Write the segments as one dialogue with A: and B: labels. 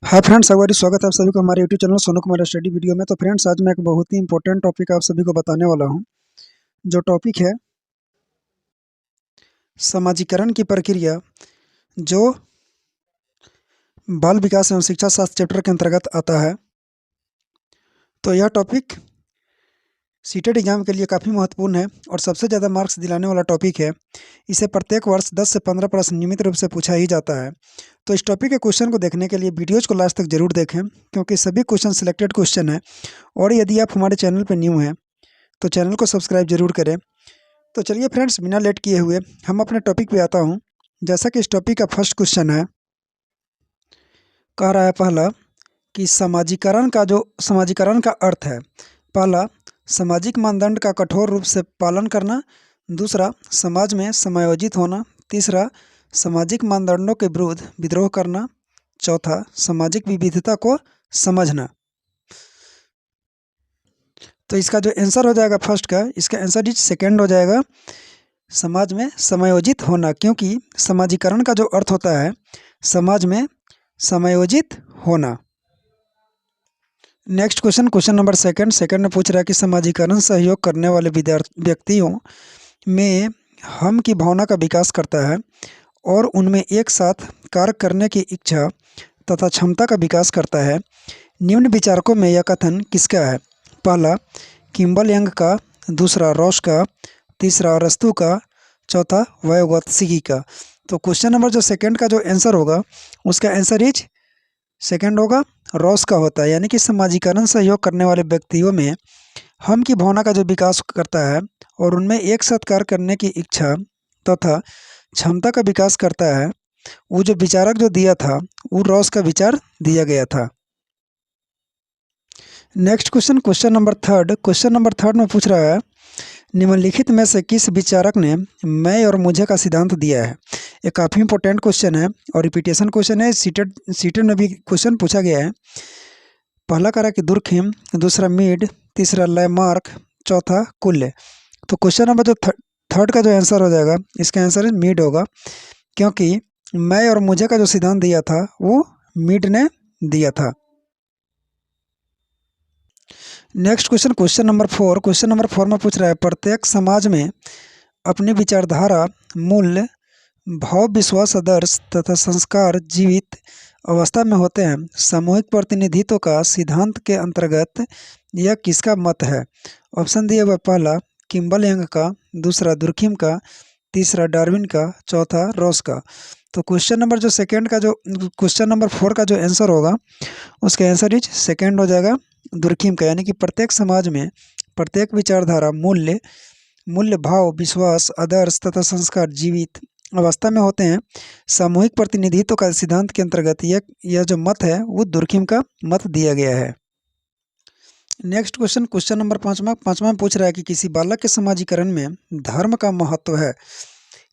A: Hi friends, एक बार स्वागत है आप सभी को हमारे YouTube channel Sonu Kumar study video में। तो फ्रेंड्स, आज मैं एक बहुत ही इंपॉर्टेंट टॉपिक आप सभी को बताने वाला हूं, जो टॉपिक है समाजीकरण की प्रक्रिया, जो बाल विकास एवं शिक्षा शास्त्र चैप्टर के अंतर्गत आता है। तो यह टॉपिक सीटेट एग्जाम के लिए काफ़ी महत्वपूर्ण है और सबसे ज़्यादा मार्क्स दिलाने वाला टॉपिक है। इसे प्रत्येक वर्ष 10 से 15 प्रश्न नियमित रूप से पूछा ही जाता है। तो इस टॉपिक के क्वेश्चन को देखने के लिए वीडियोज़ को लास्ट तक जरूर देखें, क्योंकि सभी क्वेश्चन सिलेक्टेड क्वेश्चन है। और यदि आप हमारे चैनल पर न्यू हैं तो चैनल को सब्सक्राइब जरूर करें। तो चलिए फ्रेंड्स, बिना लेट किए हुए हम अपने टॉपिक पे आता हूँ। जैसा कि इस टॉपिक का फर्स्ट क्वेश्चन है, कह रहा है पहला कि समाजीकरण का अर्थ है। पहला, सामाजिक मानदंड का कठोर रूप से पालन करना। दूसरा, समाज में समायोजित होना। तीसरा, सामाजिक मानदंडों के विरुद्ध विद्रोह करना। चौथा, सामाजिक विविधता को समझना। तो इसका जो आंसर हो जाएगा फर्स्ट का, इसका आंसर इज सेकेंड हो जाएगा, समाज में समायोजित होना। क्योंकि समाजीकरण का जो अर्थ होता है समाज में समायोजित होना। नेक्स्ट क्वेश्चन नंबर सेकंड में पूछ रहा है कि समाजीकरण सहयोग करने वाले व्यक्तियों में हम की भावना का विकास करता है और उनमें एक साथ कार्य करने की इच्छा तथा क्षमता का विकास करता है। निम्न विचारकों में यह कथन किसका है? पहला, किम्बल यंग का। दूसरा, रॉस का। तीसरा, अरस्तु का। चौथा, वायोगत्स्की का। तो क्वेश्चन नंबर जो सेकंड का जो आंसर होगा, उसका आंसर इज सेकंड होगा, रॉस का होता है। यानी कि समाजीकरण सहयोग करने वाले व्यक्तियों में हम की भावना का जो विकास करता है और उनमें एक साथ कार्य करने की इच्छा तथा क्षमता का विकास करता है, वो जो विचारक जो दिया था वो रॉस का विचार दिया गया था। नेक्स्ट क्वेश्चन नंबर थर्ड में पूछ रहा है, निम्नलिखित में से किस विचारक ने मैं और मुझे का सिद्धांत दिया है? ये काफ़ी इंपॉर्टेंट क्वेश्चन है और रिपीटेशन क्वेश्चन है। सीटेट में भी क्वेश्चन पूछा गया है। पहला करा कि दुर्खिम, दूसरा मीड, तीसरा लैमार्क, चौथा कुल्ले। तो क्वेश्चन नंबर जो थर्ड का जो आंसर हो जाएगा, इसका आंसर मीड होगा, क्योंकि मैं और मुझे का जो सिद्धांत दिया था वो मीड ने दिया था। नेक्स्ट क्वेश्चन नंबर फोर में पूछ रहा है, प्रत्येक समाज में अपनी विचारधारा, मूल्य, भाव, विश्वास, आदर्श तथा संस्कार जीवित अवस्था में होते हैं। सामूहिक प्रतिनिधित्व का सिद्धांत के अंतर्गत यह किसका मत है? ऑप्शन दिए हुए, पहला किम्बल यंग का, दूसरा दुर्खिम का, तीसरा डार्विन का, चौथा रॉस का। तो क्वेश्चन नंबर 4 का जो आंसर होगा, उसका आंसर इज सेकेंड हो जाएगा, दुर्खिम का। यानी कि प्रत्येक समाज में प्रत्येक विचारधारा, मूल्य, भाव, विश्वास, आदर्श तथा संस्कार जीवित अवस्था में होते हैं। सामूहिक प्रतिनिधित्व का सिद्धांत के अंतर्गत यह जो मत है वो दुर्खिम का मत दिया गया है। नेक्स्ट क्वेश्चन नंबर पाँचवा में पूछ रहा है कि किसी बालक के समाजीकरण में धर्म का महत्व है।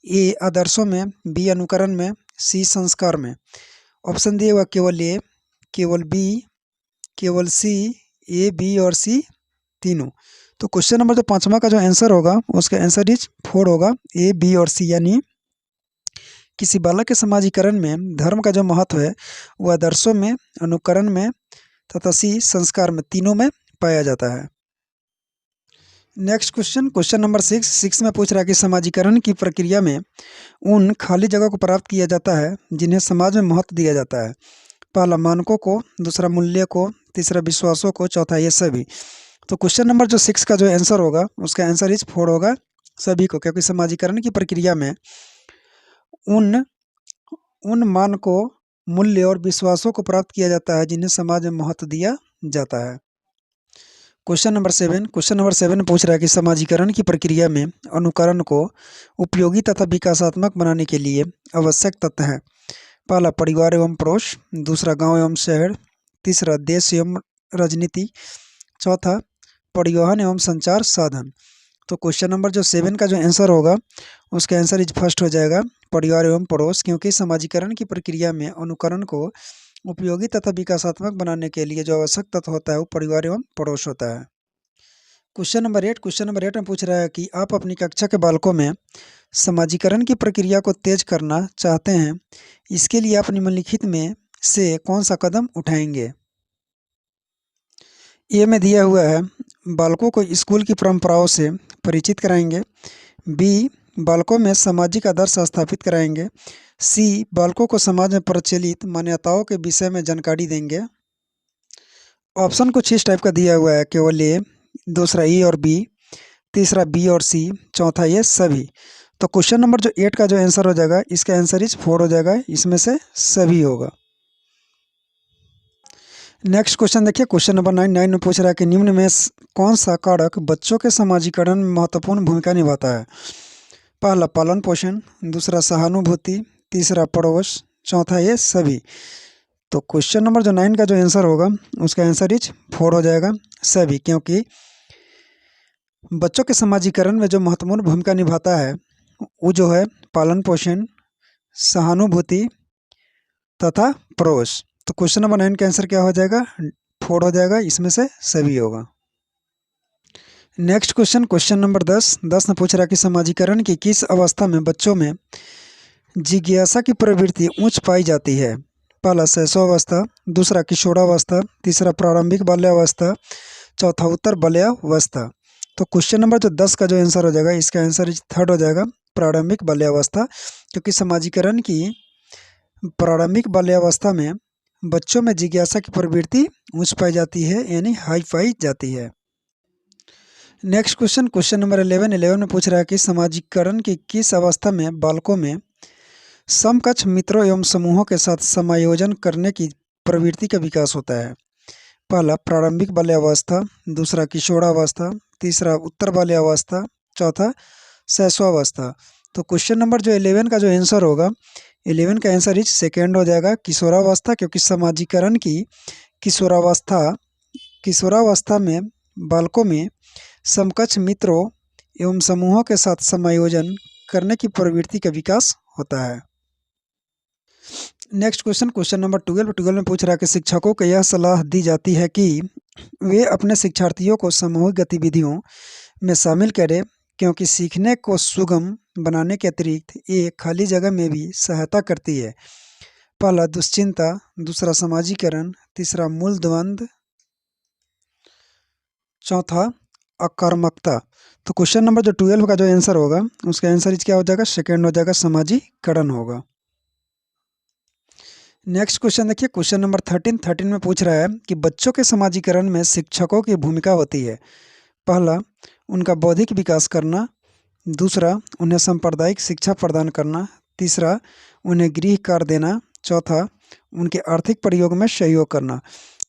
A: ए आदर्शों में, बी अनुकरण में, सी संस्कार में। ऑप्शन दिए हुआ, केवल ए, केवल बी, केवल सी, ए, बी और सी तीनों। तो क्वेश्चन नंबर जो पाँचवा का जो आंसर होगा, उसका आंसर इज 4 होगा, ए, बी और सी। यानी किसी बालक के समाजीकरण में धर्म का जो महत्व है वो आदर्शों में, अनुकरण में तथा सी संस्कार में, तीनों में पाया जाता है। नेक्स्ट क्वेश्चन नंबर 6 में पूछ रहा है कि समाजीकरण की प्रक्रिया में उन खाली जगह को प्राप्त किया जाता है जिन्हें समाज में महत्व दिया जाता है। पहला मानकों को, दूसरा मूल्य को, तीसरा विश्वासों को, चौथा ये सभी। तो क्वेश्चन नंबर जो 6 का जो आंसर होगा, उसका आंसर इज 4 होगा, सभी को। क्योंकि समाजीकरण की प्रक्रिया में उन मानकों, मूल्य और विश्वासों को प्राप्त किया जाता है जिन्हें समाज में महत्व दिया जाता है। क्वेश्चन नंबर 7 में पूछ रहा है कि समाजीकरण की प्रक्रिया में अनुकरण को उपयोगी तथा विकासात्मक बनाने के लिए आवश्यक तत्व हैं। पहला परिवार एवं पड़ोस, दूसरा गांव एवं शहर, तीसरा देश एवं राजनीति, चौथा परिवहन एवं संचार साधन। तो क्वेश्चन नंबर जो 7 का जो आंसर होगा, उसका आंसर इज फर्स्ट हो जाएगा, परिवार एवं पड़ोस। क्योंकि समाजीकरण की प्रक्रिया में अनुकरण को उपयोगी तथा विकासात्मक बनाने के लिए जो आवश्यक तत्व होता है वो परिवार एवं पड़ोस होता है। क्वेश्चन नंबर 8 में पूछ रहा है कि आप अपनी कक्षा के बालकों में समाजीकरण की प्रक्रिया को तेज करना चाहते हैं। इसके लिए आप निम्नलिखित में से कौन सा कदम उठाएंगे? ए में दिया हुआ है बालकों को स्कूल की परंपराओं से परिचित कराएंगे। बी, बालकों में सामाजिक आदर्श स्थापित कराएंगे। सी, बालकों को समाज में प्रचलित मान्यताओं के विषय में जानकारी देंगे। ऑप्शन कुछ इस टाइप का दिया हुआ है, केवल ए, दूसरा ई और बी, तीसरा बी और सी, चौथा ये सभी। तो क्वेश्चन नंबर जो 8 का जो आंसर हो जाएगा, इसका आंसर इज 4 हो जाएगा, इसमें से सभी होगा। नेक्स्ट क्वेश्चन देखिए, क्वेश्चन नंबर 9 में पूछ रहा है कि निम्न में कौन सा कारक बच्चों के समाजीकरण में महत्वपूर्ण भूमिका निभाता है? पहला पालन पोषण, दूसरा सहानुभूति, तीसरा पड़ोस, चौथा ये सभी। तो क्वेश्चन नंबर जो 9 का जो आंसर होगा, उसका आंसर इज 4 हो जाएगा, सभी। क्योंकि बच्चों के समाजीकरण में जो महत्वपूर्ण भूमिका निभाता है वो जो है पालन पोषण, सहानुभूति तथा पड़ोस। तो क्वेश्चन नंबर 9 का आंसर क्या हो जाएगा? 4 हो जाएगा, इसमें से सभी होगा। नेक्स्ट क्वेश्चन, क्वेश्चन नंबर 10 में पूछ रहा है कि समाजीकरण की किस अवस्था में बच्चों में जिज्ञासा की प्रवृत्ति उच्च पाई जाती है? पहला शैशवावस्था, दूसरा किशोरावस्था, तीसरा प्रारंभिक बाल्यावस्था, चौथा उत्तर बाल्यावस्था। तो क्वेश्चन नंबर जो 10 का जो आंसर हो जाएगा, इसका आंसर 3rd हो जाएगा, प्रारंभिक बाल्यावस्था। क्योंकि समाजीकरण की प्रारंभिक बाल्यावस्था में बच्चों में जिज्ञासा की प्रवृत्ति उच्च पाई जाती है, यानी हाई पाई जाती है। नेक्स्ट क्वेश्चन, क्वेश्चन नंबर 11 में पूछ रहा है कि समाजीकरण की किस अवस्था में बालकों में समकक्ष मित्रों एवं समूहों के साथ समायोजन करने की प्रवृत्ति का विकास होता है? पहला प्रारंभिक बाल्यावस्था, दूसरा किशोरावस्था, तीसरा उत्तर बाल्यावस्था, चौथा शैशवावस्था। तो क्वेश्चन नंबर जो 11 का जो आंसर होगा, 11 का आंसर इज 2nd हो जाएगा, किशोरावस्था। क्योंकि समाजीकरण की किशोरावस्था में बालकों में समकक्ष मित्रों एवं समूहों के साथ समायोजन करने की प्रवृत्ति का विकास होता है। नेक्स्ट क्वेश्चन, क्वेश्चन नंबर 12 में पूछ रहा है कि शिक्षकों को यह सलाह दी जाती है कि वे अपने शिक्षार्थियों को सामूहिक गतिविधियों में शामिल करें, क्योंकि सीखने को सुगम बनाने के अतिरिक्त ये खाली जगह में भी सहायता करती है। पहला दुश्चिंता, दूसरा समाजीकरण, तीसरा मूल द्वंद्व, चौथा आक्रामकता। तो क्वेश्चन नंबर जो 12 का जो आंसर होगा, उसका आंसर क्या हो जाएगा? 2nd हो जाएगा, समाजीकरण होगा। नेक्स्ट क्वेश्चन देखिए, क्वेश्चन नंबर 13 में पूछ रहा है कि बच्चों के समाजीकरण में शिक्षकों की भूमिका होती है। पहला उनका बौद्धिक विकास करना, दूसरा उन्हें सांप्रदायिक शिक्षा प्रदान करना, तीसरा उन्हें गृह कार्य देना, चौथा उनके आर्थिक प्रयोग में सहयोग करना।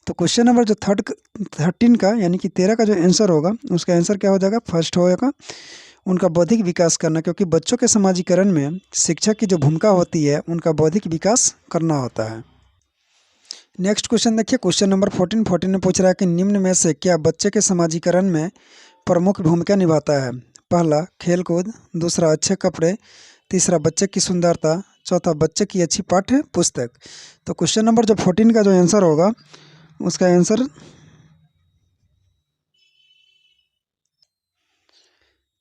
A: तो क्वेश्चन नंबर जो 13 का यानी कि 13 का जो आंसर होगा, उसका आंसर क्या हो जाएगा? 1st होगा, उनका बौद्धिक विकास करना। क्योंकि बच्चों के समाजीकरण में शिक्षक की जो भूमिका होती है, उनका बौद्धिक विकास करना होता है। नेक्स्ट क्वेश्चन देखिए, क्वेश्चन नंबर 14 में पूछ रहा है कि निम्न में से क्या बच्चे के समाजीकरण में प्रमुख भूमिका निभाता है? पहला खेलकूद, दूसरा अच्छे कपड़े, तीसरा बच्चे की सुंदरता, चौथा बच्चे की अच्छी पाठ्य पुस्तक। तो क्वेश्चन नंबर जो 14 का जो आंसर होगा, उसका आंसर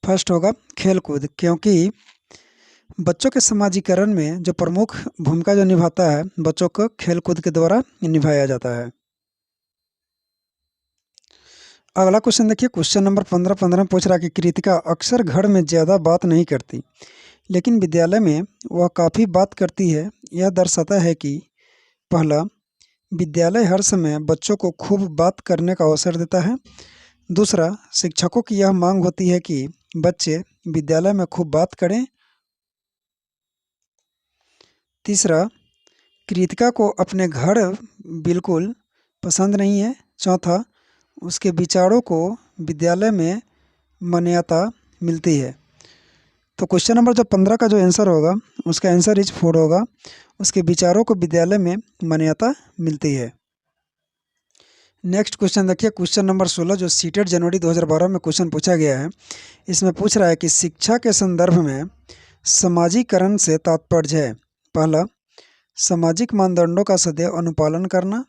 A: 1st होगा, खेलकूद। क्योंकि बच्चों के समाजीकरण में जो प्रमुख भूमिका जो निभाता है, बच्चों को खेलकूद के द्वारा निभाया जाता है। अगला क्वेश्चन देखिए, क्वेश्चन नंबर 15 में पूछ रहा है कि कृतिका अक्सर घर में ज़्यादा बात नहीं करती, लेकिन विद्यालय में वह काफ़ी बात करती है। यह दर्शाता है कि पहला विद्यालय हर समय बच्चों को खूब बात करने का अवसर देता है, दूसरा शिक्षकों की यह मांग होती है कि बच्चे विद्यालय में खूब बात करें, तीसरा कृतिका को अपने घर बिल्कुल पसंद नहीं है, चौथा उसके विचारों को विद्यालय में मान्यता मिलती है। तो क्वेश्चन नंबर जो 15 का जो आंसर होगा, उसका आंसर इज 4 होगा, उसके विचारों को विद्यालय में मान्यता मिलती है। नेक्स्ट क्वेश्चन देखिए, क्वेश्चन नंबर 16 जो सीटेड जनवरी 2012 में क्वेश्चन पूछा गया है, इसमें पूछ रहा है कि शिक्षा के संदर्भ में समाजीकरण से तात्पर्य है। पहला सामाजिक मानदंडों का सदैव अनुपालन करना,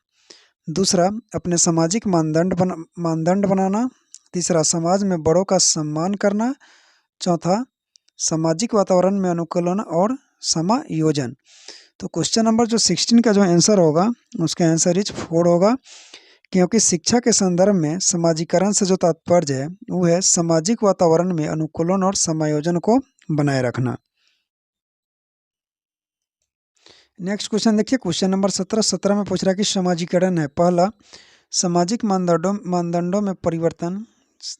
A: दूसरा अपने सामाजिक मानदंड बनाना, तीसरा समाज में बड़ों का सम्मान करना, चौथा सामाजिक वातावरण में अनुकूलन और समायोजन। तो क्वेश्चन नंबर जो 16 का जो आंसर होगा उसका आंसर इज 4 होगा, क्योंकि शिक्षा के संदर्भ में समाजीकरण से जो तात्पर्य है वो है सामाजिक वातावरण में अनुकूलन और समायोजन को बनाए रखना। नेक्स्ट क्वेश्चन देखिए, क्वेश्चन नंबर 17 में पूछ रहा है कि समाजीकरण है पहला सामाजिक मानदंडों में परिवर्तन,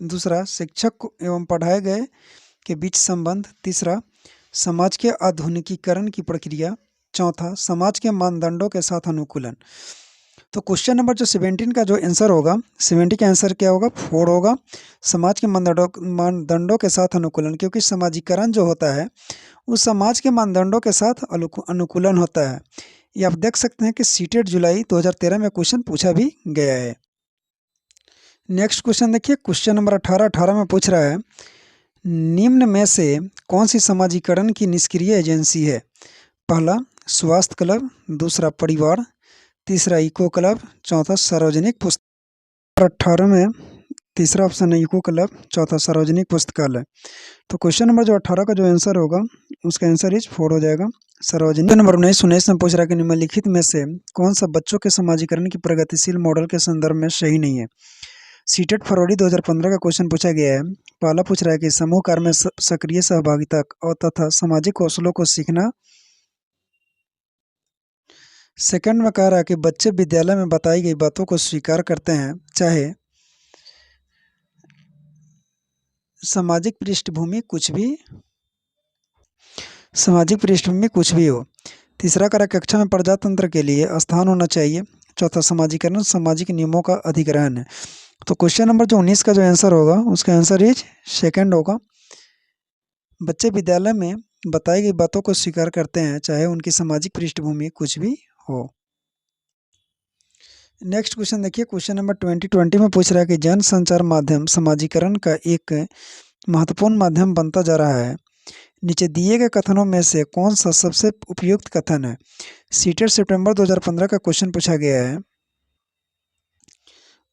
A: दूसरा शिक्षक एवं पढ़ाए गए के बीच संबंध, तीसरा समाज के आधुनिकीकरण की प्रक्रिया, चौथा समाज के मानदंडों के साथ अनुकूलन। तो क्वेश्चन नंबर जो 17 का जो आंसर होगा 70 का आंसर क्या होगा 4 होगा, समाज के मानदंडों के साथ अनुकूलन, क्योंकि समाजीकरण जो होता है उस समाज के मानदंडों के साथ अनुकूलन होता है। ये आप देख सकते हैं कि सीटेट जुलाई 2013 में क्वेश्चन पूछा भी गया है। नेक्स्ट क्वेश्चन देखिए, क्वेश्चन नंबर 18 में पूछ रहा है निम्न में से कौन सी समाजीकरण की निष्क्रिय एजेंसी है? पहला स्वास्थ्य क्लब, दूसरा परिवार, तीसरा इको क्लब, चौथा सार्वजनिक पुस्तक। 18 में तीसरा ऑप्शन है इको क्लब, चौथा सार्वजनिक पुस्तकालय। तो क्वेश्चन नंबर जो 18 का जो आंसर होगा उसका आंसर इज 4 हो जाएगा सार्वजनिक। नंबर 19 में पूछ रहा है कि निम्नलिखित में से कौन सा बच्चों के समाजीकरण की प्रगतिशील मॉडल के संदर्भ में सही नहीं है? सीटेट फरवरी 2015 का क्वेश्चन पूछा गया है। पहला पूछ रहा है कि समूह कार्य में सक्रिय सहभागिता और तथा सामाजिक कौशलों को सीखना। सेकंड में कह रहा है कि बच्चे विद्यालय में बताई गई बातों को स्वीकार करते हैं चाहे सामाजिक पृष्ठभूमि कुछ भी हो। तीसरा कह रहा है कक्षा में प्रजातंत्र के लिए स्थान होना चाहिए। चौथा समाजीकरण सामाजिक नियमों का अधिग्रहण है। तो क्वेश्चन नंबर जो 19 का जो आंसर होगा उसका आंसर इज सेकंड होगा, बच्चे विद्यालय में बताई गई बातों को स्वीकार करते हैं चाहे उनकी सामाजिक पृष्ठभूमि कुछ भी हो। नेक्स्ट क्वेश्चन देखिए, क्वेश्चन नंबर 20 में पूछ रहा है कि जन संचार माध्यम समाजीकरण का एक महत्वपूर्ण माध्यम बनता जा रहा है। नीचे दिए गए कथनों में से कौन सा सबसे उपयुक्त कथन है? सीटेट सितंबर 2015 का क्वेश्चन पूछा गया है।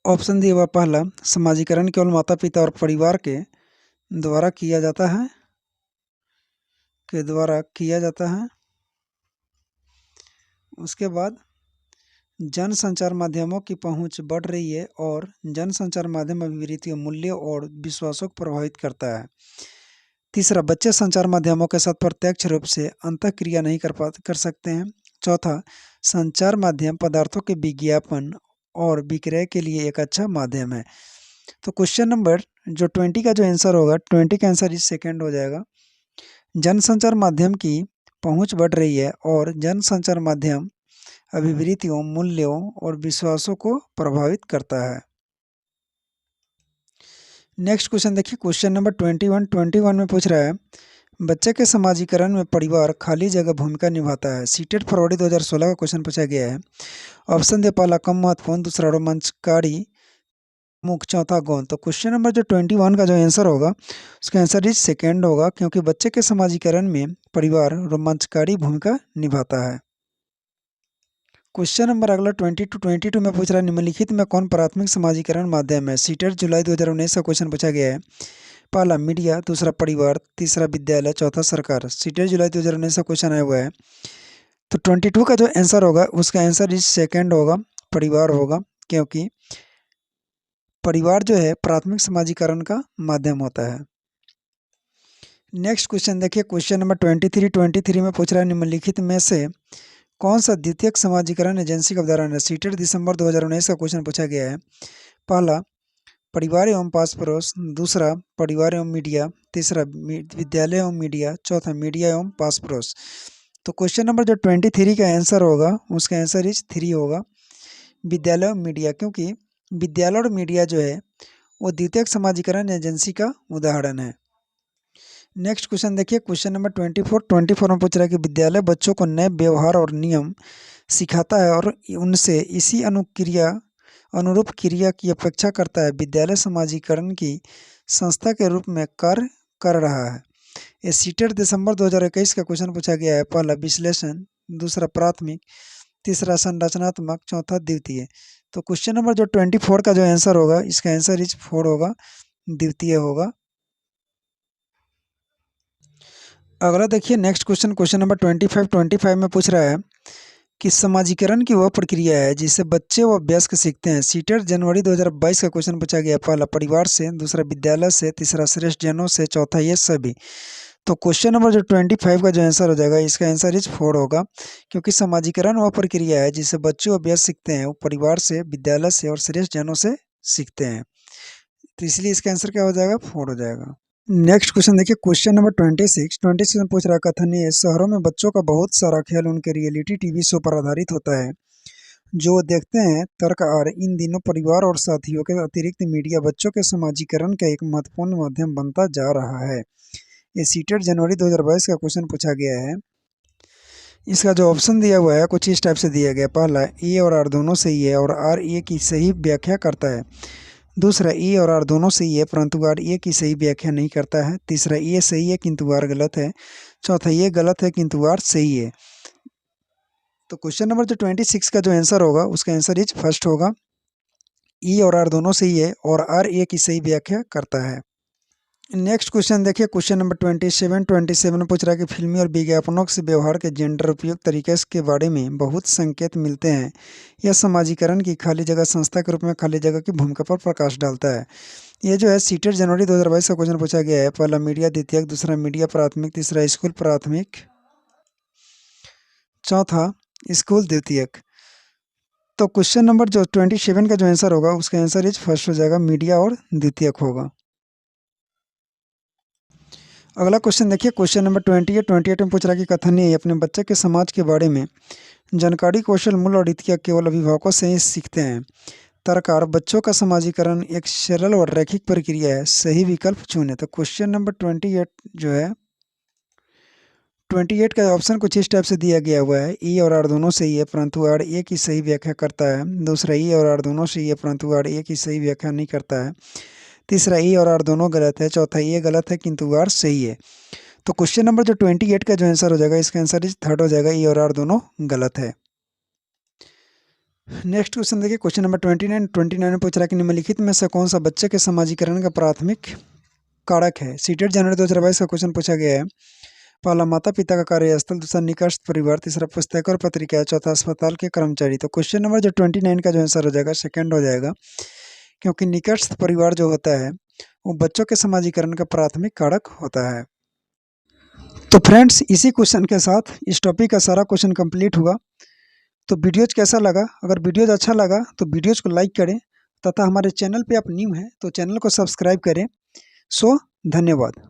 A: ऑप्शन दिया हुआ पहला समाजीकरण केवल माता पिता और परिवार के द्वारा किया जाता है। उसके बाद जन संचार माध्यमों की पहुंच बढ़ रही है और जन संचार माध्यम अभिवृत्तियों मूल्यों और विश्वासों को प्रभावित करता है। तीसरा बच्चे संचार माध्यमों के साथ प्रत्यक्ष रूप से अंतःक्रिया नहीं कर सकते हैं। चौथा संचार माध्यम पदार्थों के विज्ञापन और विक्रय के लिए एक अच्छा माध्यम है। तो क्वेश्चन नंबर जो 20 का जो आंसर होगा 20 का आंसर इस सेकंड हो जाएगा, जनसंचार माध्यम की पहुंच बढ़ रही है और जनसंचार माध्यम अभिवृत्तियों मूल्यों और विश्वासों को प्रभावित करता है। नेक्स्ट क्वेश्चन देखिए, क्वेश्चन नंबर 21 में पूछ रहा है बच्चे के समाजीकरण में परिवार खाली जगह भूमिका निभाता है। सीटेट फरवरी 2016 का क्वेश्चन पूछा गया है। ऑप्शन दे पहला कम महत्वपूर्ण, दूसरा रोमांचकारी, मुख्य, चौथा गौण। तो क्वेश्चन नंबर जो 21 का जो आंसर होगा उसका आंसर इज सेकेंड होगा, क्योंकि बच्चे के समाजीकरण में परिवार रोमांचकारी भूमिका निभाता है। क्वेश्चन नंबर अगला 22 में पूछ रहा है निम्नलिखित में कौन प्राथमिक समाजीकरण माध्यम है? सीटेट जुलाई 2019 का क्वेश्चन पूछा गया है। पहला मीडिया, दूसरा परिवार, तीसरा विद्यालय, चौथा सरकार। सीटेट जुलाई 2019 का क्वेश्चन आया हुआ है। तो 22 का जो आंसर होगा उसका आंसर इज सेकेंड होगा, परिवार होगा, क्योंकि परिवार जो है प्राथमिक समाजीकरण का माध्यम होता है। नेक्स्ट क्वेश्चन देखिए, क्वेश्चन नंबर 23 में पूछ रहा है निम्नलिखित में से कौन सा द्वितीयक समाजीकरण एजेंसी का उदाहरण है? सीटेट दिसंबर 2019 का क्वेश्चन पूछा गया है। पहला परिवार एवं पास पड़ोस, दूसरा परिवार एवं मीडिया, तीसरा विद्यालय एवं मीडिया, चौथा मीडिया एवं पास पड़ोस। तो क्वेश्चन नंबर जो 23 का आंसर होगा उसका आंसर इज 3 होगा, विद्यालय और मीडिया, क्योंकि विद्यालय और मीडिया जो है वो द्वितीयक समाजीकरण एजेंसी का उदाहरण है। नेक्स्ट क्वेश्चन देखिए, क्वेश्चन नंबर 24 में पूछ रहा है कि विद्यालय बच्चों को नए व्यवहार और नियम सिखाता है और उनसे इसी अनुरूप क्रिया की अपेक्षा करता है। विद्यालय समाजीकरण की संस्था के रूप में कार्य कर रहा है। ये सीटेट दिसंबर 2021 का क्वेश्चन पूछा गया है। पहला विश्लेषण, दूसरा प्राथमिक, तीसरा संरचनात्मक, चौथा द्वितीय। तो क्वेश्चन नंबर जो 24 का जो आंसर होगा इसका आंसर इज 4 होगा, द्वितीय होगा। अगला देखिए नेक्स्ट क्वेश्चन, क्वेश्चन नंबर 25 में पूछ रहा है कि समाजीकरण की वह प्रक्रिया है जिससे बच्चे व वयस्क सीखते हैं। सीटेट जनवरी 2022 का क्वेश्चन पूछा गया। पहला परिवार से, दूसरा विद्यालय से, तीसरा श्रेष्ठ जनों से, चौथा ये सभी। तो क्वेश्चन नंबर जो 25 का जो आंसर हो जाएगा, इसका आंसर इज 4 होगा, क्योंकि समाजीकरण वह प्रक्रिया है जिससे बच्चे व वयस्क सीखते हैं, वो परिवार से, विद्यालय से और श्रेष्ठ जनों से सीखते हैं। तो इसलिए इसका आंसर क्या हो जाएगा, 4 हो जाएगा। नेक्स्ट क्वेश्चन देखिए, क्वेश्चन नंबर 26 में पूछ रहा है, कथनीय शहरों में बच्चों का बहुत सारा खेल उनके रियलिटी टीवी शो पर आधारित होता है जो वो देखते हैं। तर्क और इन दिनों परिवार और साथियों के अतिरिक्त मीडिया बच्चों के समाजीकरण का एक महत्वपूर्ण माध्यम बनता जा रहा है। ये सीटेट जनवरी 2022 का क्वेश्चन पूछा गया है। इसका जो ऑप्शन दिया हुआ है कुछ इस टाइप से दिया गया। पहला, ए और आर दोनों सही है और आर ए की सही व्याख्या करता है। दूसरा, ए और आर दोनों सही है परंतु आर ए की सही व्याख्या नहीं करता है। तीसरा, ए सही है किंतु आर गलत है। चौथा, ये गलत है किंतु आर सही है। तो क्वेश्चन नंबर जो 26 का जो आंसर होगा, उसका आंसर इज फर्स्ट होगा। ई और आर दोनों सही है और आर ए की सही व्याख्या करता है। नेक्स्ट क्वेश्चन देखिए, क्वेश्चन नंबर 27 में पूछ रहा है कि फिल्मी और विज्ञापनों से व्यवहार के जेंडर उपयुक्त तरीके के बारे में बहुत संकेत मिलते हैं। यह समाजीकरण की खाली जगह संस्था के रूप में खाली जगह की भूमिका पर प्रकाश डालता है। ये जो है सीटेट जनवरी 2022 का क्वेश्चन पूछा गया है। पहला मीडिया द्वितीयक, दूसरा मीडिया प्राथमिक, तीसरा स्कूल प्राथमिक, चौथा स्कूल द्वितीयक। तो क्वेश्चन नंबर जो 27 का जो आंसर होगा, उसका आंसर इज फर्स्ट हो जाएगा, मीडिया और द्वितीयक होगा। अगला क्वेश्चन देखिए, क्वेश्चन नंबर 28 में पूछ रहा है कि कथनीय अपने बच्चे के समाज के बारे में जानकारी, कौशल, मूल और रीतियाँ केवल अभिभावकों से ही सीखते हैं। तर्कार, बच्चों का समाजीकरण एक सरल और रैखिक प्रक्रिया है। सही विकल्प चुने। तो क्वेश्चन नंबर 28 जो है, 28 का ऑप्शन कुछ इस टाइप से दिया गया हुआ है। ई और आर दोनों सही है परंतु आर ए की सही व्याख्या करता है। दूसरा, ई और आर दोनों सही है परंतु आर ए की सही व्याख्या नहीं करता है। तीसरा, ई और आर दोनों गलत है। चौथा, ये गलत है किंतु आर सही है। तो क्वेश्चन नंबर जो 28 का जो आंसर हो जाएगा, इसका आंसर इज थर्ड हो जाएगा, ई और आर दोनों गलत है। नेक्स्ट क्वेश्चन देखिए, क्वेश्चन नंबर 29 में पूछ रहा है कि निम्नलिखित में से कौन सा बच्चे के समाजीकरण का प्राथमिक कारक है। सीटेट जनवरी 2022 का क्वेश्चन पूछा गया है। पहला, माता पिता का कार्यस्थल, दूसरा निकटस्थ परिवार, तीसरा पुस्तक और पत्रिका, चौथा अस्पताल के कर्मचारी। तो क्वेश्चन नंबर जो 29 का जो आंसर हो जाएगा, सेकंड हो जाएगा, क्योंकि निकटस्थ परिवार जो होता है वो बच्चों के समाजीकरण का प्राथमिक कारक होता है। तो फ्रेंड्स, इसी क्वेश्चन के साथ इस टॉपिक का सारा क्वेश्चन कंप्लीट हुआ। तो वीडियोज कैसा लगा? अगर वीडियोज अच्छा लगा तो वीडियोज को लाइक करें तथा हमारे चैनल पे आप न्यू हैं तो चैनल को सब्सक्राइब करें। सो धन्यवाद।